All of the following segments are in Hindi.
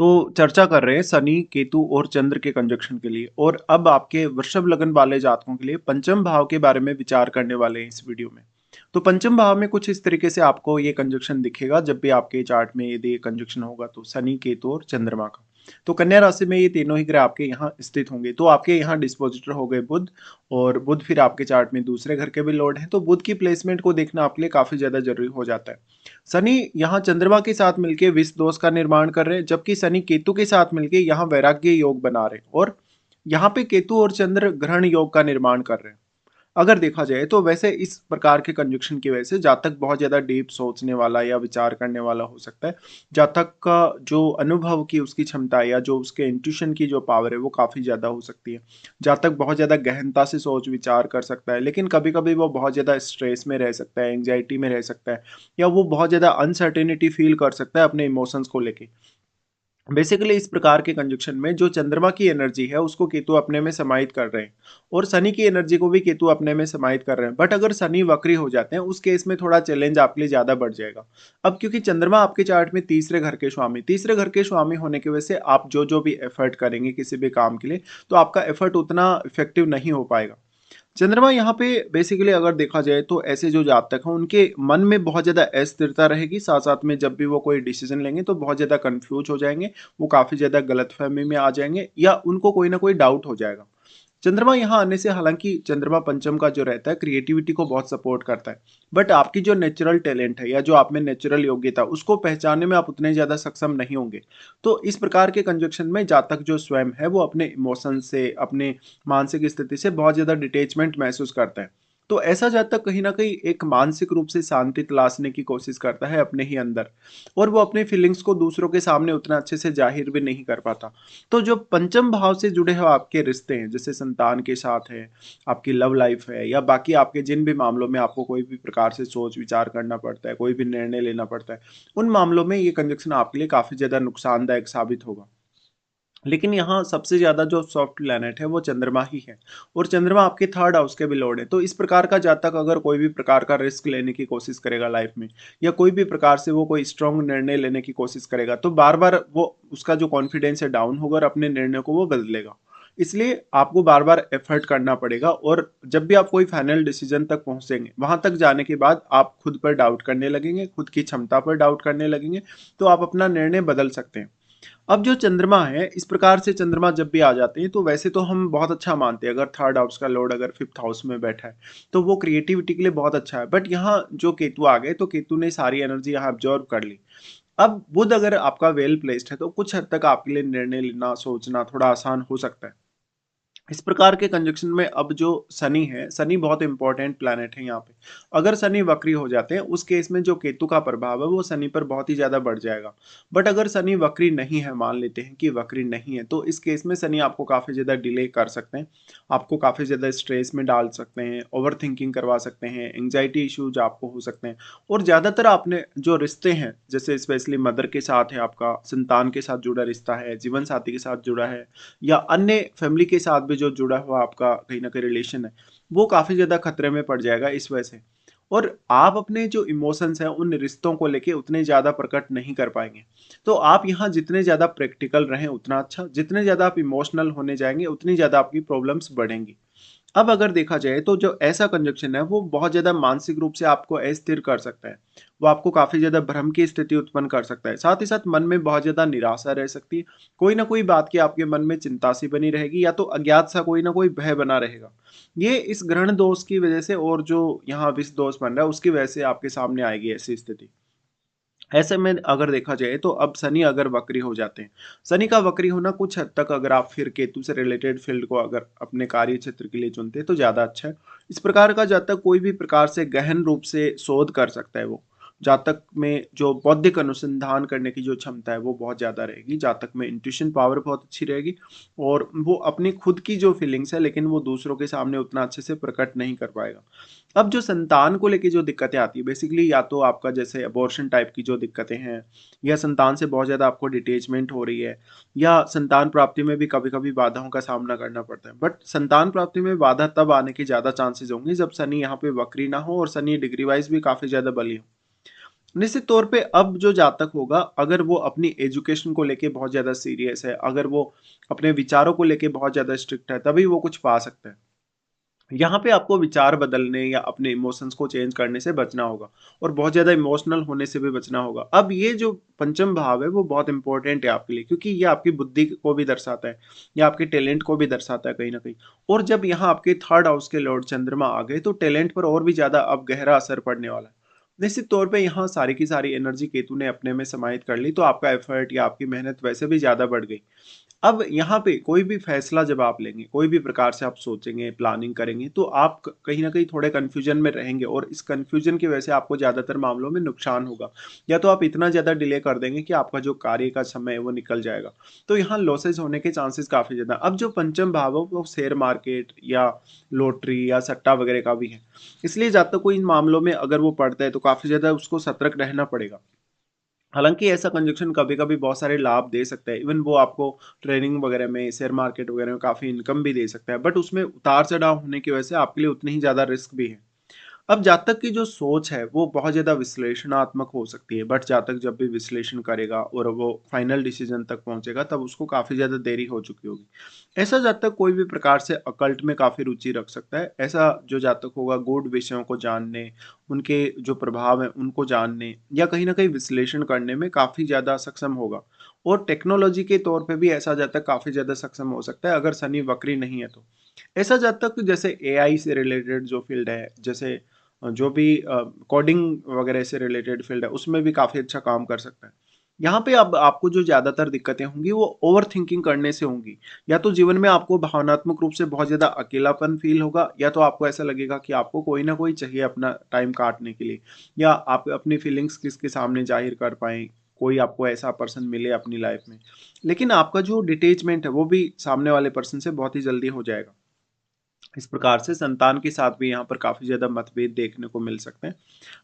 तो चर्चा कर रहे हैं शनि, केतु और चंद्र के कंजक्शन के लिए और अब आपके वृषभ लग्न वाले जातकों के लिए पंचम भाव के बारे में विचार करने वाले हैं इस वीडियो में। तो पंचम भाव में कुछ इस तरीके से आपको ये कंजक्शन दिखेगा जब भी आपके चार्ट में यदि ये कंजक्शन होगा तो शनि, केतु और चंद्रमा का। तो कन्या राशि में ये तीनों ही ग्रह आपके यहाँ स्थित होंगे। तो आपके यहाँ डिस्पोजिटर हो गए बुध और बुध फिर आपके चार्ट में दूसरे घर के भी लॉर्ड हैं। तो बुध की प्लेसमेंट को देखना आपके लिए काफी ज्यादा जरूरी हो जाता है। शनि यहाँ चंद्रमा के साथ मिलकर विष दोष का निर्माण कर रहे हैं, जबकि शनि केतु के साथ मिलकर यहाँ वैराग्य योग बना रहे हैं और यहाँ पे केतु और चंद्र ग्रहण योग का निर्माण कर रहे हैं। अगर देखा जाए तो वैसे इस प्रकार के कंजक्शन की वजह से जातक बहुत ज्यादा डीप सोचने वाला या विचार करने वाला हो सकता है। जातक का जो अनुभव की उसकी क्षमता है या जो उसके इंट्यूशन की जो पावर है वो काफी ज्यादा हो सकती है। जातक बहुत ज्यादा गहनता से सोच विचार कर सकता है, लेकिन कभी कभी वो बहुत ज्यादा स्ट्रेस में रह सकता है, एंग्जाइटी में रह सकता है, या वो बहुत ज्यादा अनसर्टेनिटी फील कर सकता है अपने इमोशंस को लेके। बेसिकली इस प्रकार के कंजक्शन में जो चंद्रमा की एनर्जी है उसको केतु अपने में समाहित कर रहे हैं और शनि की एनर्जी को भी केतु अपने में समाहित कर रहे हैं। बट अगर शनि वक्री हो जाते हैं उस केस में थोड़ा चैलेंज आपके लिए ज्यादा बढ़ जाएगा। अब क्योंकि चंद्रमा आपके चार्ट में तीसरे घर के स्वामी होने की वजह से आप जो जो भी एफर्ट करेंगे किसी भी काम के लिए, तो आपका एफर्ट उतना इफेक्टिव नहीं हो पाएगा। चंद्रमा यहाँ पे बेसिकली अगर देखा जाए तो ऐसे जो जातक हैं उनके मन में बहुत ज़्यादा अस्थिरता रहेगी, साथ साथ में जब भी वो कोई डिसीजन लेंगे तो बहुत ज़्यादा कंफ्यूज हो जाएंगे, वो काफ़ी ज़्यादा गलतफहमी में आ जाएंगे या उनको कोई ना कोई डाउट हो जाएगा। चंद्रमा यहाँ आने से हालांकि चंद्रमा पंचम का जो रहता है क्रिएटिविटी को बहुत सपोर्ट करता है, बट आपकी जो नेचुरल टैलेंट है या जो आप में नेचुरल योग्यता उसको पहचानने में आप उतने ज्यादा सक्षम नहीं होंगे। तो इस प्रकार के कंजक्शन में जातक जो स्वयं है वो अपने इमोशन से, अपने मानसिक स्थिति से बहुत ज्यादा डिटेचमेंट महसूस करता है। तो ऐसा जातक कहीं ना कहीं एक मानसिक रूप से शांति तलाशने की कोशिश करता है अपने ही अंदर, और वो अपने फीलिंग्स को दूसरों के सामने उतना अच्छे से जाहिर भी नहीं कर पाता। तो जो पंचम भाव से जुड़े हुए आपके रिश्ते हैं, जैसे संतान के साथ है, आपकी लव लाइफ है, या बाकी आपके जिन भी मामलों में आपको कोई भी प्रकार से सोच विचार करना पड़ता है, कोई भी निर्णय लेना पड़ता है, उन मामलों में ये कंजक्शन आपके लिए काफी ज्यादा नुकसानदायक साबित होगा। लेकिन यहाँ सबसे ज्यादा जो सॉफ्ट प्लैनेट है वो चंद्रमा ही है, और चंद्रमा आपके थर्ड हाउस के भी लॉर्ड है। तो इस प्रकार का जातक अगर कोई भी प्रकार का रिस्क लेने की कोशिश करेगा लाइफ में, या कोई भी प्रकार से वो कोई स्ट्रांग निर्णय लेने की कोशिश करेगा, तो बार बार वो उसका जो कॉन्फिडेंस है डाउन होगा और अपने निर्णय को वो बदलेगा। इसलिए आपको बार बार एफर्ट करना पड़ेगा, और जब भी आप कोई फाइनल डिसीजन तक पहुंचेंगे वहां तक जाने के बाद आप खुद पर डाउट करने लगेंगे, खुद की क्षमता पर डाउट करने लगेंगे, तो आप अपना निर्णय बदल सकते हैं। अब जो चंद्रमा है, इस प्रकार से चंद्रमा जब भी आ जाते हैं तो वैसे तो हम बहुत अच्छा मानते हैं, अगर थर्ड हाउस का लॉर्ड अगर फिफ्थ हाउस में बैठा है तो वो क्रिएटिविटी के लिए बहुत अच्छा है। बट यहाँ जो केतु आ गए तो केतु ने सारी एनर्जी यहाँ ऑब्जॉर्व कर ली। अब बुध अगर आपका वेल प्लेस्ड है तो कुछ हद तक आपके लिए निर्णय लेना, सोचना थोड़ा आसान हो सकता है। इस प्रकार के कंजक्शन में अब जो शनि है, शनि बहुत इंपॉर्टेंट प्लैनेट है यहाँ पे। अगर शनि वक्री हो जाते हैं उस केस में जो केतु का प्रभाव है वो शनि पर बहुत ही ज्यादा बढ़ जाएगा। बट अगर शनि वक्री नहीं है, मान लेते हैं कि वक्री नहीं है, तो इस केस में शनि आपको काफी ज्यादा डिले कर सकते हैं, आपको काफी ज्यादा स्ट्रेस में डाल सकते हैं, ओवर थिंकिंग करवा सकते हैं, एंग्जाइटी इश्यूज आपको हो सकते हैं। और ज्यादातर आपने जो रिश्ते हैं, जैसे स्पेशली मदर के साथ है, आपका संतान के साथ जुड़ा रिश्ता है, जीवन साथी के साथ जुड़ा है, या अन्य फैमिली के साथ भी जो जुड़ा हुआ आपका कहीं ना कहीं रिलेशन है, वो काफी ज्यादा खतरे में पड़ जाएगा इस वजह से। और आप अपने जो इमोशंस हैं उन रिश्तों को लेके उतने ज्यादा प्रकट नहीं कर पाएंगे। तो आप यहाँ जितने ज्यादा प्रैक्टिकल रहें उतना अच्छा, जितने ज्यादा आप इमोशनल होने जाएंगे उतनी ज्यादा आपकी प्रॉब्लम्स बढ़ेंगी। अब अगर देखा जाए तो जो ऐसा कंजक्शन है वो बहुत ज्यादा मानसिक रूप से आपको अस्थिर कर सकता है, वो आपको काफी ज्यादा भ्रम की स्थिति उत्पन्न कर सकता है, साथ ही साथ मन में बहुत ज्यादा निराशा रह सकती है, कोई ना कोई बात की आपके मन में चिंता सी बनी रहेगी, या तो अज्ञात सा कोई ना कोई भय बना रहेगा। ये इस ग्रहण दोष की वजह से और जो यहाँ विष दोष बन रहा है उसकी वजह से आपके सामने आएगी ऐसी स्थिति। ऐसे में अगर देखा जाए तो अब शनि अगर वक्री हो जाते हैं, शनि का वक्री होना कुछ हद तक अगर आप फिर केतु से रिलेटेड फील्ड को अगर अपने कार्य क्षेत्र के लिए चुनते हैं तो ज्यादा अच्छा है। इस प्रकार का जातक कोई भी प्रकार से गहन रूप से शोध कर सकता है। वो जातक में जो बौद्धिक अनुसंधान करने की जो क्षमता है वो बहुत ज्यादा रहेगी, जातक में इंट्यूशन पावर बहुत अच्छी रहेगी, और वो अपनी खुद की जो फीलिंग्स है लेकिन वो दूसरों के सामने उतना अच्छे से प्रकट नहीं कर पाएगा। अब जो संतान को लेके जो दिक्कतें आती है, बेसिकली या तो आपका जैसे अबॉर्शन टाइप की जो दिक्कतें हैं, या संतान से बहुत ज़्यादा आपको डिटेचमेंट हो रही है, या संतान प्राप्ति में भी कभी कभी बाधाओं का सामना करना पड़ता है। बट संतान प्राप्ति में बाधा तब आने के ज़्यादा चांसेस होंगे जब शनि यहाँ पे वक्री ना हो और शनि डिग्री वाइज भी काफ़ी ज़्यादा बली हो। निश्चित तौर पे अब जो जातक होगा, अगर वो अपनी एजुकेशन को लेके बहुत ज़्यादा सीरियस है, अगर वो अपने विचारों को लेके बहुत ज़्यादा स्ट्रिक्ट है, तभी वो कुछ पा सकता है। यहाँ पे आपको विचार बदलने या अपने इमोशंस को चेंज करने से बचना होगा और बहुत ज़्यादा इमोशनल होने से भी बचना होगा। अब ये जो पंचम भाव है वो बहुत इंपॉर्टेंट है आपके लिए, क्योंकि ये आपकी बुद्धि को भी दर्शाता है या आपके टैलेंट को भी दर्शाता है कहीं ना कहीं। और जब यहाँ आपके थर्ड हाउस के लॉर्ड चंद्रमा आ गए तो टैलेंट पर और भी ज़्यादा अब गहरा असर पड़ने वाला है। निश्चित तौर पे यहाँ सारी की सारी एनर्जी केतु ने अपने में समाहित कर ली, तो आपका एफर्ट या आपकी मेहनत वैसे भी ज़्यादा बढ़ गई। अब यहाँ पे कोई भी फैसला जब आप लेंगे, कोई भी प्रकार से आप सोचेंगे, प्लानिंग करेंगे, तो आप क कहीं न कहीं थोड़े कन्फ्यूज़न में रहेंगे और इस कन्फ्यूज़न की वजह से आपको ज़्यादातर मामलों में नुकसान होगा। या तो आप इतना ज़्यादा डिले कर देंगे कि आपका जो कार्य का समय है वो निकल जाएगा। तो यहाँ लॉसेस होने के चांसेस काफ़ी ज़्यादा। अब जो पंचम भाव है वो शेयर मार्केट या लॉटरी या सट्टा वगैरह का भी है। इसलिए जब तक कोई इन मामलों में अगर वो पड़ता है तो काफ़ी ज़्यादा उसको सतर्क रहना पड़ेगा। हालाँकि ऐसा कंजक्शन कभी-कभी बहुत सारे लाभ दे सकता है। इवन वो आपको ट्रेडिंग वगैरह में, शेयर मार्केट वगैरह में काफ़ी इनकम भी दे सकता है। बट उसमें उतार-चढ़ाव होने की वजह से आपके लिए उतनी ही ज़्यादा रिस्क भी है। अब जातक की जो सोच है वो बहुत ज़्यादा विश्लेषणात्मक हो सकती है, बट जातक जब भी विश्लेषण करेगा और वो फाइनल डिसीजन तक पहुंचेगा तब उसको काफ़ी ज़्यादा देरी हो चुकी होगी। ऐसा जातक कोई भी प्रकार से अकल्ट में काफ़ी रुचि रख सकता है। ऐसा जो जातक होगा गूढ़ विषयों को जानने, उनके जो प्रभाव हैं उनको जानने या कहीं ना कहीं विश्लेषण करने में काफ़ी ज़्यादा सक्षम होगा। और टेक्नोलॉजी के तौर पे भी ऐसा जातक काफ़ी ज़्यादा सक्षम हो सकता है अगर शनि वक्री नहीं है तो। ऐसा जातक जैसे एआई से रिलेटेड जो फील्ड है, जैसे जो भी कोडिंग वगैरह से रिलेटेड फील्ड है, उसमें भी काफ़ी अच्छा काम कर सकता है। यहाँ पे अब आपको जो ज़्यादातर दिक्कतें होंगी वो ओवरथिंकिंग करने से होंगी। या तो जीवन में आपको भावनात्मक रूप से बहुत ज़्यादा अकेलापन फ़ील होगा, या तो आपको ऐसा लगेगा कि आपको कोई ना कोई चाहिए अपना टाइम काटने के लिए, या आप अपनी फीलिंग्स किसके सामने ज़ाहिर कर पाएँ, कोई आपको ऐसा पर्सन मिले अपनी लाइफ़ में। लेकिन आपका जो डिटैचमेंट है वो भी सामने वाले पर्सन से बहुत ही जल्दी हो जाएगा। इस प्रकार से संतान के साथ भी यहाँ पर काफ़ी ज़्यादा मतभेद देखने को मिल सकते हैं।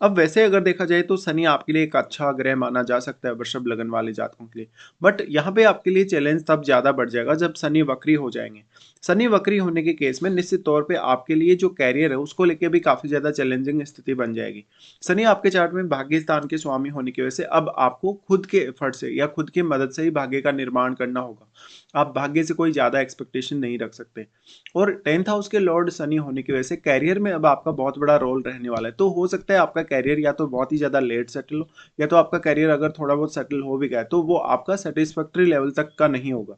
अब वैसे अगर देखा जाए तो शनि आपके लिए एक अच्छा ग्रह माना जा सकता है वृषभ लगन वाले जातकों के लिए। बट यहाँ पे आपके लिए चैलेंज तब ज़्यादा बढ़ जाएगा जब शनि वक्री हो जाएँगे। शनि वक्री होने के केस में निश्चित तौर पे आपके लिए जो करियर है उसको लेके भी काफ़ी ज़्यादा चैलेंजिंग स्थिति बन जाएगी। शनि आपके चार्ट में भाग्य स्थान के स्वामी होने की वजह से अब आपको खुद के एफर्ट से या खुद की मदद से ही भाग्य का निर्माण करना होगा। आप भाग्य से कोई ज़्यादा एक्सपेक्टेशन नहीं रख सकते। और 10th हाउस के लॉर्ड शनि होने की वजह से करियर में अब आपका बहुत बड़ा रोल रहने वाला है। तो हो सकता है आपका करियर या तो बहुत ही ज़्यादा लेट सेटल हो, या तो आपका करियर अगर थोड़ा बहुत सेटल हो भी गया है, तो वो आपका सैटिस्फैक्टरी लेवल तक का नहीं होगा।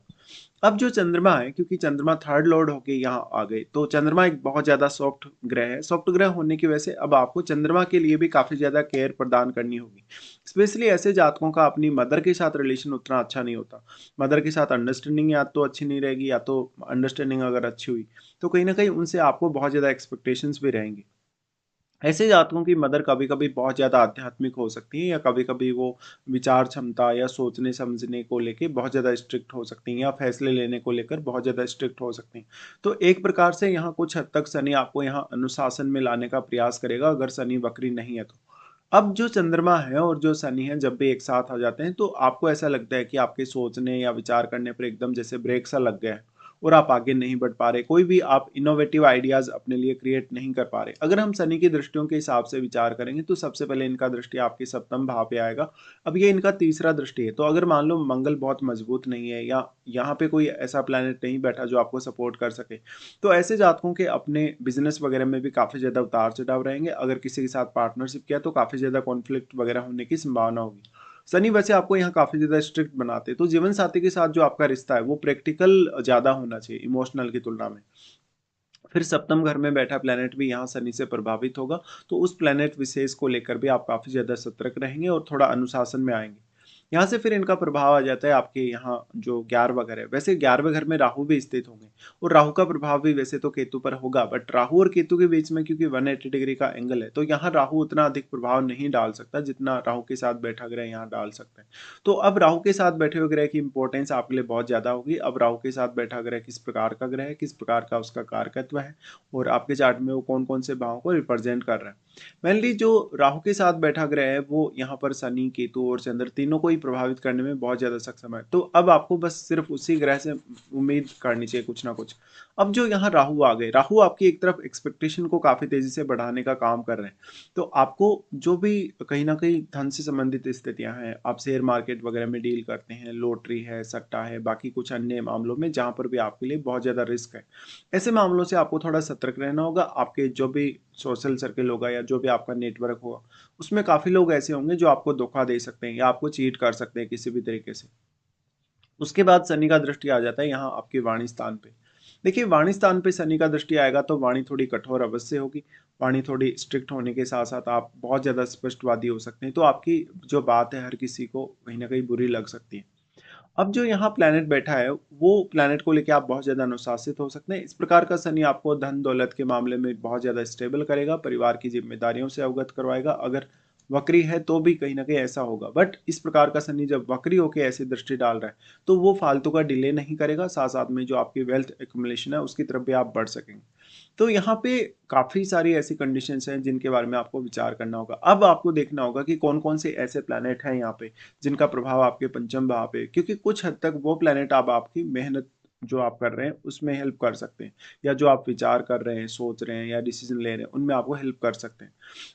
अब जो चंद्रमा है, क्योंकि चंद्रमा थर्ड लॉर्ड होके यहाँ आ गए, तो चंद्रमा एक बहुत ज़्यादा सॉफ्ट ग्रह है। सॉफ्ट ग्रह होने की वजह से अब आपको चंद्रमा के लिए भी काफ़ी ज़्यादा केयर प्रदान करनी होगी। स्पेशली ऐसे जातकों का अपनी मदर के साथ रिलेशन उतना अच्छा नहीं होता। मदर के साथ अंडरस्टैंडिंग या तो अच्छी नहीं रहेगी, या तो अंडरस्टैंडिंग अगर अच्छी हुई, तो कहीं न कहीं उनसे आपको बहुत ज़्यादा एक्सपेक्टेशंस भी रहेंगी। ऐसे जातकों की मदर कभी-कभी बहुत ज़्यादा आध्यात्मिक हो सकती है, या कभी-कभी वो विचार क्षमता या सोचने-समझने को लेके बहुत ज़्यादा स्ट्रिक्ट हो सकती हैं, या फैसले लेने को लेकर बहुत ज़्यादा स्ट्रिक्ट हो सकती हैं। तो एक प्रकार से यहाँ कुछ हद तक शनि आपको यहाँ अनुशासन में लाने का प्रयास करेगा अगर शनि वक्री नहीं है तो। अब जो चंद्रमा है और जो शनि है जब भी एक साथ आ जाते हैं तो आपको ऐसा लगता है कि आपके सोचने या विचार करने पर एकदम जैसे ब्रेक सा लग गया है और आप आगे नहीं बढ़ पा रहे, कोई भी आप इनोवेटिव आइडियाज अपने लिए क्रिएट नहीं कर पा रहे। अगर हम शनि की दृष्टियों के हिसाब से विचार करेंगे तो सबसे पहले इनका दृष्टि आपके सप्तम भाव पे आएगा। अब ये इनका तीसरा दृष्टि है, तो अगर मान लो मंगल बहुत मजबूत नहीं है या यहाँ पे कोई ऐसा प्लैनेट नहीं बैठा जो आपको सपोर्ट कर सके, तो ऐसे जातकों के अपने बिजनेस वगैरह में भी काफ़ी ज़्यादा उतार चढ़ाव रहेंगे। अगर किसी के साथ पार्टनरशिप किया तो काफ़ी ज़्यादा कॉन्फ्लिक्ट वगैरह होने की संभावना होगी। शनि वैसे आपको यहाँ काफ़ी ज़्यादा स्ट्रिक्ट बनाते हैं, तो जीवन साथी के साथ जो आपका रिश्ता है वो प्रैक्टिकल ज़्यादा होना चाहिए इमोशनल की तुलना में। फिर सप्तम घर में बैठा प्लैनेट भी यहाँ शनि से प्रभावित होगा, तो उस प्लैनेट विशेष को लेकर भी आप काफ़ी ज़्यादा सतर्क रहेंगे और थोड़ा अनुशासन में आएँगे। यहाँ से फिर इनका प्रभाव आ जाता है आपके यहाँ जो 11वाँ घर है। वैसे 11वें घर में राहु भी स्थित होंगे और राहु का प्रभाव भी वैसे तो केतु पर होगा, बट राहु और केतु के बीच में क्योंकि 180 डिग्री का एंगल है, तो यहाँ राहु उतना अधिक प्रभाव नहीं डाल सकता जितना राहु के साथ बैठा ग्रह यहाँ डाल सकता है। तो अब राहु के साथ बैठे हुए ग्रह की इंपॉर्टेंस आपके लिए बहुत ज़्यादा होगी। अब राहु के साथ बैठा ग्रह किस प्रकार का ग्रह है, किस प्रकार का उसका कारकत्व है और आपके चार्ट में वो कौन-कौन से भावों को रिप्रेजेंट कर रहा है। मेनली जो राहु के साथ बैठा ग्रह है वो यहाँ पर शनि, केतु और चंद्र तीनों को ही ही प्रभावित करने में बहुत ज़्यादा सक्षम है। तो अब आपको बस सिर्फ उसी ग्रह से उम्मीद करनी चाहिए कुछ ना कुछ। अब जो यहाँ राहु आ गए, राहु आपकी एक तरफ एक्सपेक्टेशन को काफ़ी तेज़ी से बढ़ाने का काम कर रहे हैं। तो आपको जो भी कहीं न कहीं धन से संबंधित स्थितियाँ हैं, आप शेयर मार्केट वगैरह में डील करते हैं, लॉटरी है, सट्टा है, बाकी कुछ अन्य मामलों में जहाँ पर भी आपके लिए बहुत ज़्यादा रिस्क है। ऐसे मामलों से आपको थोड़ा सतर्क रहना होगा। आपके जो भी सोशल सर्किल होगा या जो भी आपका नेटवर्क होगा, उसमें काफ़ी लोग ऐसे होंगे जो आपको धोखा दे सकते हैं या आपको चीट कर सकते हैं किसी भी तरीके से। उसके बाद शनि का दृष्टि आ जाता है यहाँ आपके वाणी स्थान पे। देखिए वाणी स्थान पे शनि का दृष्टि आएगा तो वाणी थोड़ी कठोर अवश्य होगी। वाणी थोड़ी स्ट्रिक्ट होने के साथ-साथ आप बहुत ज़्यादा स्पष्टवादी हो सकते हैं। तो आपकी जो बात है हर किसी को कहीं न कहीं बुरी लग सकती है। अब जो यहाँ प्लैनेट बैठा है, वो प्लैनेट को लेके आप बहुत ज़्यादा अनुशासित हो सकते हैं। इस प्रकार का शनि आपको धन-दौलत के मामले में बहुत ज़्यादा स्टेबल करेगा, परिवार की ज़िम्मेदारियों से अवगत करवाएगा। अगर वक्री है तो भी कहीं न कहीं ऐसा होगा। बट इस प्रकार का शनि जब वक्री होके ऐसी दृष्टि डाल रहा है, तो वो फालतू का डिले नहीं करेगा, साथ-साथ में जो आपकी वेल्थ एक्युमुलेशन है, उसकी तरफ भी आप बढ़ सकेंगे। तो यहाँ पे काफ़ी सारी ऐसी कंडीशंस हैं जिनके बारे में आपको विचार करना होगा। अब आपको देखना होगा कि कौन-कौन से ऐसे प्लैनेट हैं यहाँ पे जिनका प्रभाव आपके पंचम भाव पे, क्योंकि कुछ हद तक वो प्लैनेट अब आपकी मेहनत जो आप कर रहे हैं उसमें हेल्प कर सकते हैं, या जो आप विचार कर रहे हैं, सोच रहे हैं या डिसीजन ले रहे हैं उनमें आपको हेल्प कर सकते हैं।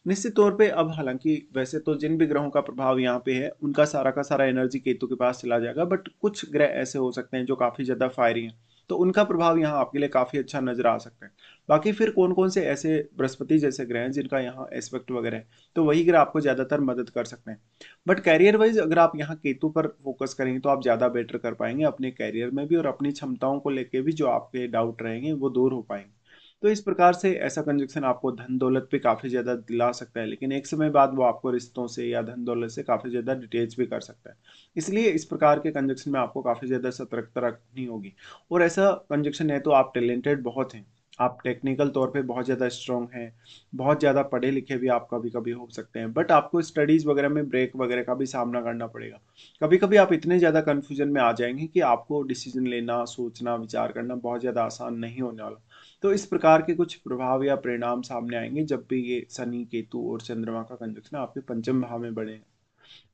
निश्चित तौर पे अब हालांकि वैसे तो जिन भी ग्रहों का प्रभाव यहाँ पे है उनका सारा का सारा एनर्जी केतु के पास चला जाएगा, बट कुछ ग्रह ऐसे हो सकते हैं जो काफी ज्यादा फायरी हैं, तो उनका प्रभाव यहाँ आपके लिए काफी अच्छा नजर आ सकता है। बाकी फिर कौन कौन से ऐसे बृहस्पति जैसे ग्रह हैं जिनका यहाँ एस्पेक्ट वगैरह है, तो वही ग्रह आपको ज्यादातर मदद कर सकते हैं। बट कैरियर वाइज अगर आप यहाँ केतु पर फोकस करेंगे तो आप ज़्यादा बेटर कर पाएंगे अपने कैरियर में भी, और अपनी क्षमताओं को लेके भी जो आपके डाउट रहेंगे वो दूर हो पाएंगे। तो इस प्रकार से ऐसा कंजक्शन आपको धन दौलत पे काफ़ी ज़्यादा दिला सकता है, लेकिन एक समय बाद वो आपको रिश्तों से या धन दौलत से काफ़ी ज़्यादा डिटेच भी कर सकता है। इसलिए इस प्रकार के कंजक्शन में आपको काफ़ी ज़्यादा सतर्कता रखनी होगी। और ऐसा कंजक्शन है तो आप टैलेंटेड बहुत हैं, आप टेक्निकल तौर पे बहुत ज़्यादा स्ट्रॉन्ग हैं, बहुत ज़्यादा पढ़े लिखे भी आप कभी-कभी हो सकते हैं, बट आपको स्टडीज़ वगैरह में ब्रेक वगैरह का भी सामना करना पड़ेगा। कभी-कभी आप इतने ज़्यादा कन्फ्यूजन में आ जाएँगे कि आपको डिसीज़न लेना, सोचना, विचार करना बहुत ज़्यादा आसान नहीं होने वाला। तो इस प्रकार के कुछ प्रभाव या परिणाम सामने आएँगे जब भी ये शनि, केतु और चंद्रमा का कंजक्शन आपके पंचम भाव में बढ़ेगा।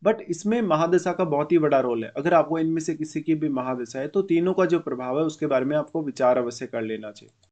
बट इसमें महादशा का बहुत ही बड़ा रोल है। अगर आपको इनमें से किसी की भी महादशा है तो तीनों का जो प्रभाव है उसके बारे में आपको विचार अवश्य कर लेना चाहिए।